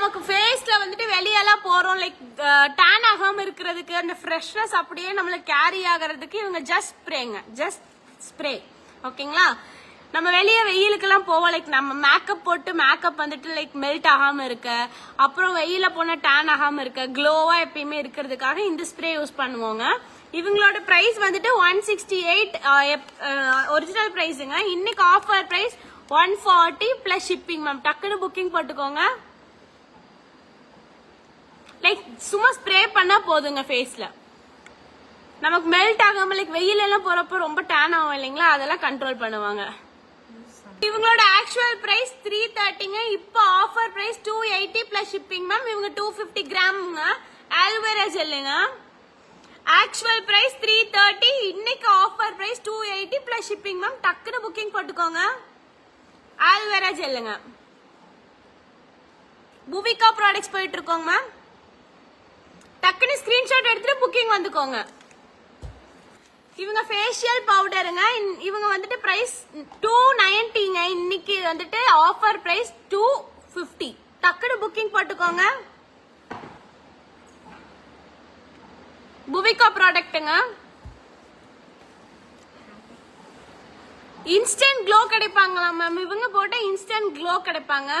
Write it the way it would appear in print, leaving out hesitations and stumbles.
நமக்கு ஃபேஸ்ல வந்துட்டு வெளியெல்லாம் போறோம் லைக் டேன் ஆகாம இருக்கிறதுக்கு அந்த ஃப்ரெஷ்னஸ் அப்படியே நம்மளுக்கு கேரி ஆகிறதுக்கு இவங்க ஜஸ்ட் ஸ்ப்ரே ஓகேங்களா. நம்ம வெளியே வெயிலுக்கெல்லாம் போவோம் லைக் நம்ம மேக்கப் போட்டு மேக்கப் வந்துட்டு லைக் மெல்ட் ஆகாம இருக்க, அப்புறம் வெயில போன டேன் ஆகாம இருக்க, க்ளோவா எப்பயுமே இருக்கிறதுக்காக இந்த ஸ்ப்ரே யூஸ் பண்ணுவாங்க. இவங்களோட பிரைஸ் வந்துட்டு 168 ஒரிஜினல் பிரைஸுங்க. இன்னைக்கு offer price 140 plus shipping ma'am. டக்குன்னு புக்கிங் போட்டுக்கோங்க. லைக் சும்மா ஸ்ப்ரே பண்ணா போதுங்க ஃபேஸ்ல, நமக்கு மெல்ட் ஆகாம லைக் வெயில் எல்லாம் போறப்ப ரொம்ப டேன் ஆகும் இல்லைங்களா, அதெல்லாம் கண்ட்ரோல் பண்ணுவாங்க. இவங்களோட ஆக்சுவல் பிரைஸ் 330ங்க. இப்போ offer price 280 plus shipping ma'am. இவங்க 250 கிராம்ங்க ஆல்வேரா ஜெல்லுங்க. ஆக்சுவல் பிரைஸ் 330, இன்னைக்கு offer price 280 plus shipping ma'am. டக்குன்னு புக்கிங் போட்டுக்கோங்க. ஆல்வேரா ஜெல்லுங்க. புவிகா ப்ராடக்ட்ஸ் போயிட்டு இருக்கோங்க மேம். டக்குன்னு ஸ்கிரீன்ஷாட் எடுத்துட்டு புக்கிங் வந்துக்கோங்க. இவங்க ஃபேஷியல் பவுடருங்க. இவங்க வந்துட்டு பிரைஸ் 290ங்க. இன்னைக்கு வந்துட்டு ஆஃபர் பிரைஸ் 250. டக்குனு புக்கிங் போட்டுக்கோங்க. புவிகா ப்ராடக்ட்டுங்க. இன்ஸ்டன்ட் க்ளோ கிடைப்பாங்களா மேம்? இவங்க போட்ட இன்ஸ்டன்ட் க்ளோ கிடைப்பாங்க.